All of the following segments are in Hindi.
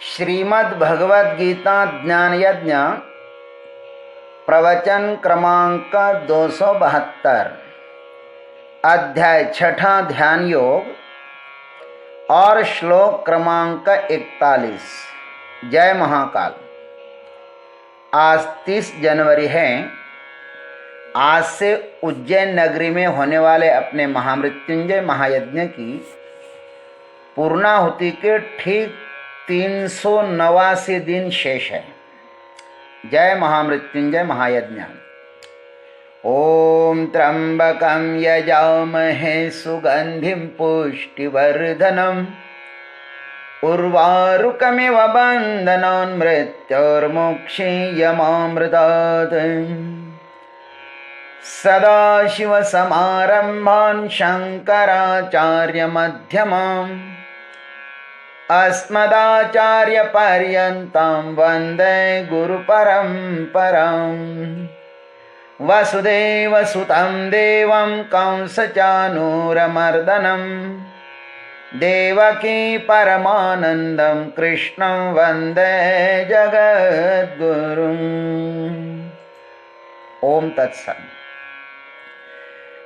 श्रीमद् भगवद गीता ज्ञान यज्ञ प्रवचन क्रमांक 272 अध्याय छठा ध्यान योग और श्लोक क्रमांक 41। जय महाकाल। आज 30 जनवरी है। आज से उज्जैन नगरी में होने वाले अपने महामृत्युंजय महायज्ञ की पूर्णाहुति के ठीक 389 दिन शेष है। जय महामृत्युंजय महायज्ञ। ओम त्र्यंबकं यजामहे सुगंधिं पुष्टिवर्धनम् उर्वारुकमिव बन्धनान् मृत्योर्मुक्षीयमामृतात्। सदाशिवसमारम्भान् शङ्कराचार्यमध्यमाम् अस्मदाचार्यपर्यन्तां वन्दे गुरुपरम्पराम्। वसुदेवसुतं देवं कंसचानूरमर्दनं देवकी परमानन्दं कृष्णं वन्दे जगद्गुरुम्। ओम तत्सत्।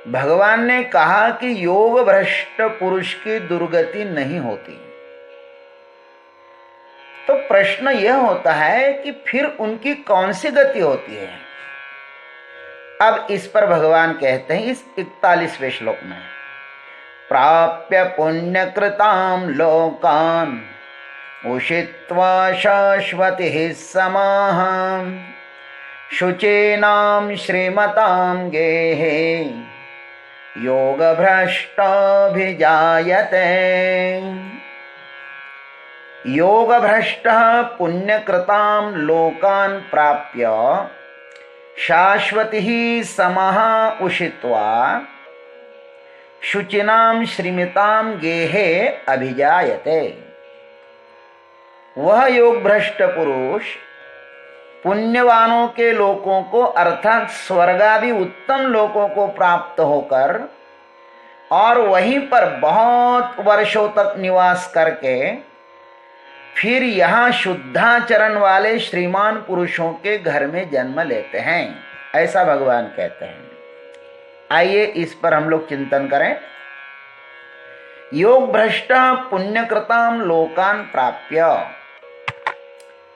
भगवान ने कहा कि योग भ्रष्ट पुरुष की दुर्गति नहीं होती। तो प्रश्न यह होता है कि फिर उनकी कौन सी गति होती है। अब इस पर भगवान कहते हैं इस 41वें श्लोक में, प्राप्य पुण्यकृतां लोकान् उषित्वा शाश्वतिः समाः शुचीनां श्रीमतां गेहे योगभ्रष्टोऽभिजायते। योगभ्रष्टः पुण्यकृतां लोकान् प्राप्य शाश्वतिः समः उषित्वा शुचिनां श्रीमतां गेहे अभिजायते। वह योग भ्रष्ट पुरुष पुण्यवानों के लोकों को अर्थात स्वर्गादि उत्तम लोकों को प्राप्त होकर और वहीं पर बहुत वर्षों तक निवास करके फिर यहाँ शुद्धाचरण वाले श्रीमान पुरुषों के घर में जन्म लेते हैं, ऐसा भगवान कहते हैं। आइए इस पर हम लोग चिंतन करें। योग भ्रष्ट पुण्यकृतां लोकान् प्राप्य,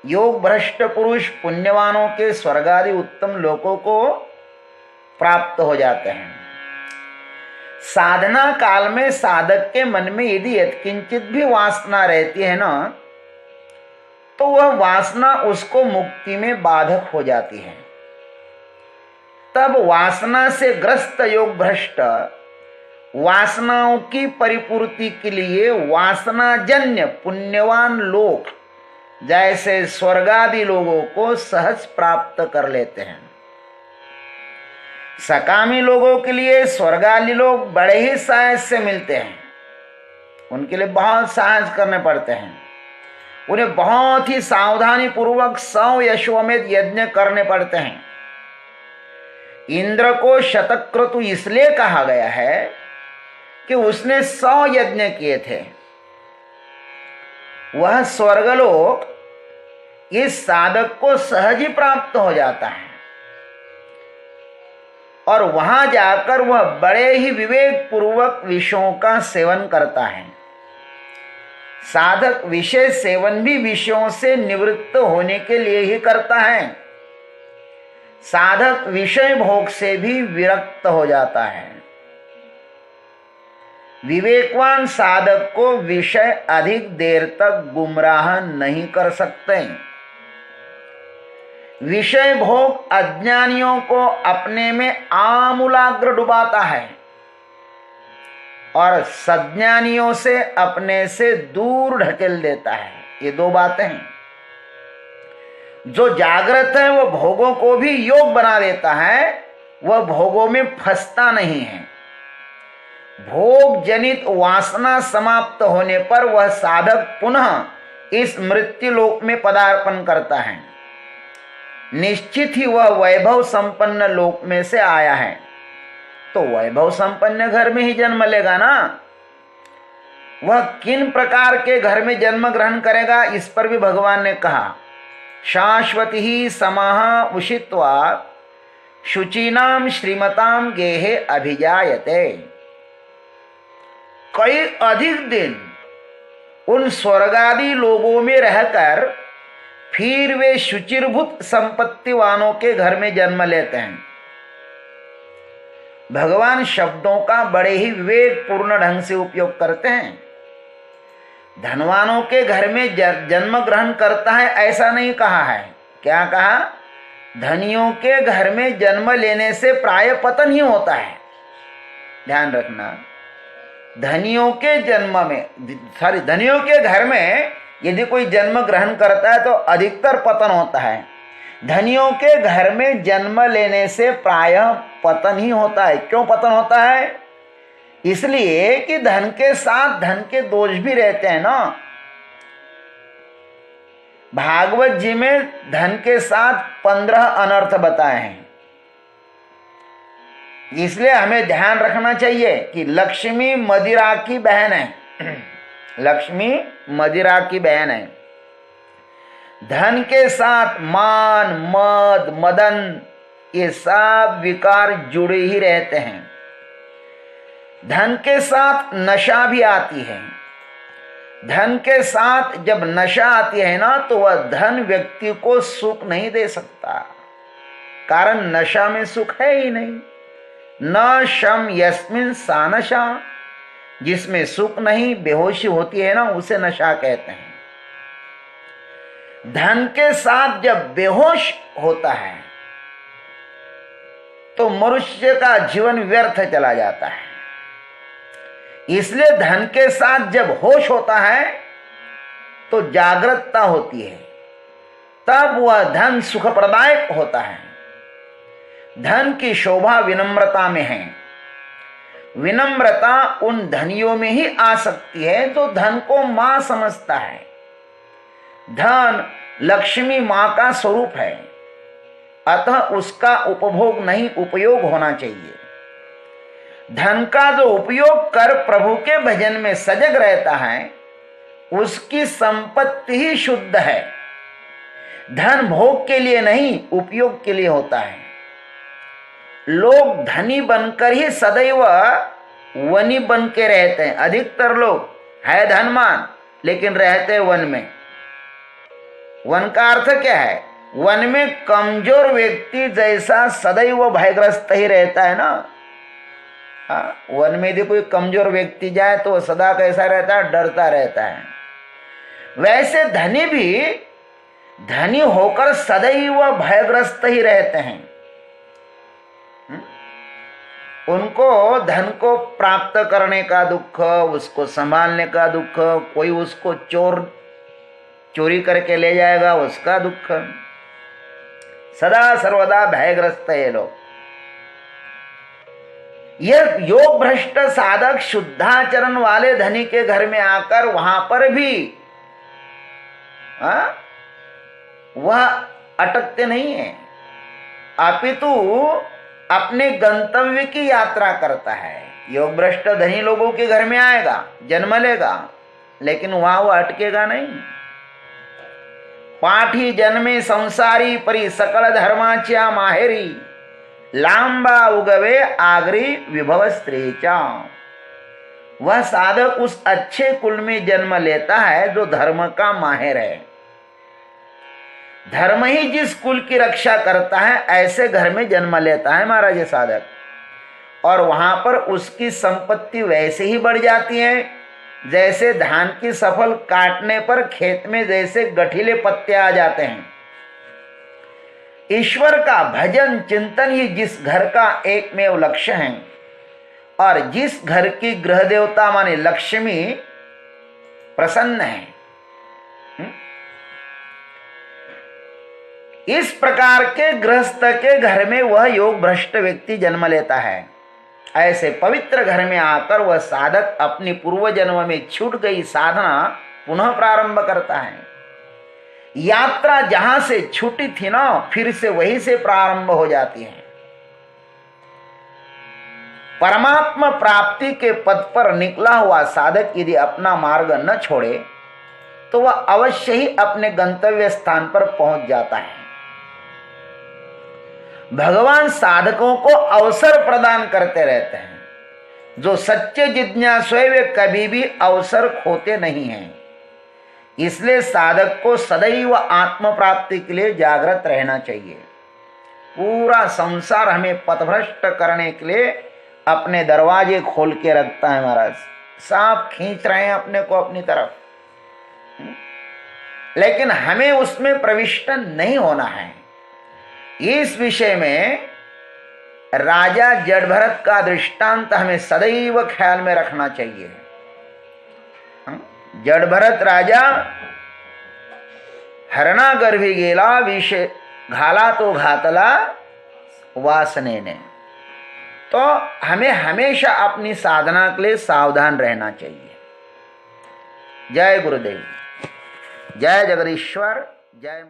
योग भ्रष्ट पुरुष पुण्यवानों के स्वर्गादि उत्तम लोकों को प्राप्त हो जाते हैं। साधना काल में साधक के मन में यदि यत्किंचित भी वासना रहती है ना, तो वह वासना उसको मुक्ति में बाधक हो जाती है। तब वासना से ग्रस्त योग भ्रष्ट वासनाओं की परिपूर्ति के लिए वासनाजन्य पुण्यवान लोग जैसे स्वर्गादि लोगों को सहज प्राप्त कर लेते हैं। सकामी लोगों के लिए स्वर्गादि लोग बड़े ही साहस से मिलते हैं। उनके लिए बहुत साहस करने पड़ते हैं। उन्हें बहुत ही सावधानी पूर्वक 100 अश्वमेध यज्ञ करने पड़ते हैं। इंद्र को शतक्रतु इसलिए कहा गया है कि उसने 100 यज्ञ किए थे। वह स्वर्गलोक इस साधक को सहज ही प्राप्त हो जाता है और वहां जाकर वह बड़े ही विवेक पूर्वक विषयों का सेवन करता है। साधक विषय सेवन भी विषयों से निवृत्त होने के लिए ही करता है। साधक विषय भोग से भी विरक्त हो जाता है। विवेकवान साधक को विषय अधिक देर तक गुमराह नहीं कर सकते। विषय भोग अज्ञानियों को अपने में आमूलाग्र डुबाता है और सज्ञानियों से अपने से दूर ढकेल देता है। ये दो बातें हैं। जो जागृत है वह भोगों को भी योग बना देता है, वह भोगों में फंसता नहीं है। भोग जनित वासना समाप्त होने पर वह साधक पुनः इस मृत्यु लोक में पदार्पण करता है। निश्चित ही वह वैभव संपन्न लोक में से आया है, तो वैभव संपन्न घर में ही जन्म लेगा ना। वह किन प्रकार के घर में जन्म ग्रहण करेगा, इस पर भी भगवान ने कहा, शाश्वती ही समाह उषित्वा शुचीनाम श्रीमताम गेहे अभिजायते। कई अधिक दिन उन स्वर्गादि लोगों में रहकर फिर वे शुचिरभूत संपत्ति वालों के घर में जन्म लेते हैं। भगवान शब्दों का बड़े ही विवेकपूर्ण ढंग से उपयोग करते हैं। धनवानों के घर में जन्म ग्रहण करता है ऐसा नहीं कहा है। क्या कहा? धनियों के घर में जन्म लेने से प्राय पतन ही होता है। ध्यान रखना, धनियों के घर में यदि कोई जन्म ग्रहण करता है तो अधिकतर पतन होता है। धनियों के घर में जन्म लेने से प्रायः पतन ही होता है। क्यों पतन होता है? इसलिए कि धन के साथ धन के दोष भी रहते हैं ना। भागवत जी में धन के साथ 15 अनर्थ बताए हैं। इसलिए हमें ध्यान रखना चाहिए कि लक्ष्मी मदिरा की बहन है। लक्ष्मी मदिरा की बहन है। धन के साथ मान, मद, मदन ये सब विकार जुड़े ही रहते हैं। धन के साथ नशा भी आती है। धन के साथ जब नशा आती है ना तो वह धन व्यक्ति को सुख नहीं दे सकता, कारण नशा में सुख है ही नहीं। न शम यस्मिन सा नशा, जिसमें सुख नहीं, बेहोशी होती है ना, उसे नशा कहते हैं। धन के साथ जब बेहोश होता है तो मनुष्य का जीवन व्यर्थ चला जाता है। इसलिए धन के साथ जब होश होता है तो जागृतता होती है, तब वह धन सुखप्रदायक होता है। धन की शोभा विनम्रता में है। विनम्रता उन धनियों में ही आ सकती है जो धन को मां समझता है। धन लक्ष्मी मां का स्वरूप है, अतः उसका उपभोग नहीं, उपयोग होना चाहिए। धन का जो उपयोग कर प्रभु के भजन में सजग रहता है उसकी संपत्ति ही शुद्ध है। धन भोग के लिए नहीं, उपयोग के लिए होता है। लोग धनी बनकर ही सदैव वनी बन के रहते हैं। अधिकतर लोग है धनवान लेकिन रहते वन में। वन का अर्थ क्या है? वन में कमजोर व्यक्ति जैसा सदैव भयग्रस्त ही रहता है ना। वन में यदि कोई कमजोर व्यक्ति जाए तो सदा कैसा रहता है? डरता रहता है। वैसे धनी भी धनी होकर सदैव भयग्रस्त ही रहते हैं। उनको धन को प्राप्त करने का दुख, उसको संभालने का दुख, कोई उसको चोरी करके ले जाएगा उसका दुख, सदा सर्वदा भयग्रस्त है लोग। यह योग भ्रष्ट साधक शुद्धाचरण वाले धनी के घर में आकर वहां पर भी वह अटकते नहीं है, अपितु अपने गंतव्य की यात्रा करता है। योग भ्रष्ट धनी लोगों के घर में आएगा, जन्म लेगा, लेकिन वहां वह अटकेगा नहीं। पाठी जन्मे संसारी परी सकल धर्माच्या माहेरी, लांबा उगवे आगरी विभव स्त्रीचा। वह साधक उस अच्छे कुल में जन्म लेता है जो धर्म का माहिर है। धर्म ही जिस कुल की रक्षा करता है ऐसे घर में जन्म लेता है महाराज ये साधक, और वहां पर उसकी संपत्ति वैसे ही बढ़ जाती है जैसे धान की फसल काटने पर खेत में जैसे गठीले पत्ते आ जाते हैं। ईश्वर का भजन चिंतन ही जिस घर का एकमेव लक्ष्य है, और जिस घर की गृह देवता माने लक्ष्मी प्रसन्न है, इस प्रकार के गृहस्थ के घर में वह योग भ्रष्ट व्यक्ति जन्म लेता है। ऐसे पवित्र घर में आकर वह साधक अपनी पूर्व जन्म में छूट गई साधना पुनः प्रारंभ करता है। यात्रा जहां से छूटी थी ना, फिर से वहीं से प्रारंभ हो जाती है। परमात्मा प्राप्ति के पद पर निकला हुआ साधक यदि अपना मार्ग न छोड़े तो वह अवश्य ही अपने गंतव्य स्थान पर पहुंच जाता है। भगवान साधकों को अवसर प्रदान करते रहते हैं। जो सच्चे जिज्ञासु है वे कभी भी अवसर खोते नहीं हैं। इसलिए साधक को सदैव आत्म प्राप्ति के लिए जागृत रहना चाहिए। पूरा संसार हमें पथभ्रष्ट करने के लिए अपने दरवाजे खोल के रखता है महाराज। सांप खींच रहे हैं अपने को अपनी तरफ, लेकिन हमें उसमें प्रविष्ट नहीं होना है। इस विषय में राजा जड़भरत का दृष्टांत हमें सदैव ख्याल में रखना चाहिए। जड़भरत राजा हरणागर्भी गेला विष घाला तो घातला वासने। तो हमें हमेशा अपनी साधना के लिए सावधान रहना चाहिए। जय गुरुदेव, जय जगदीश्वर, जय।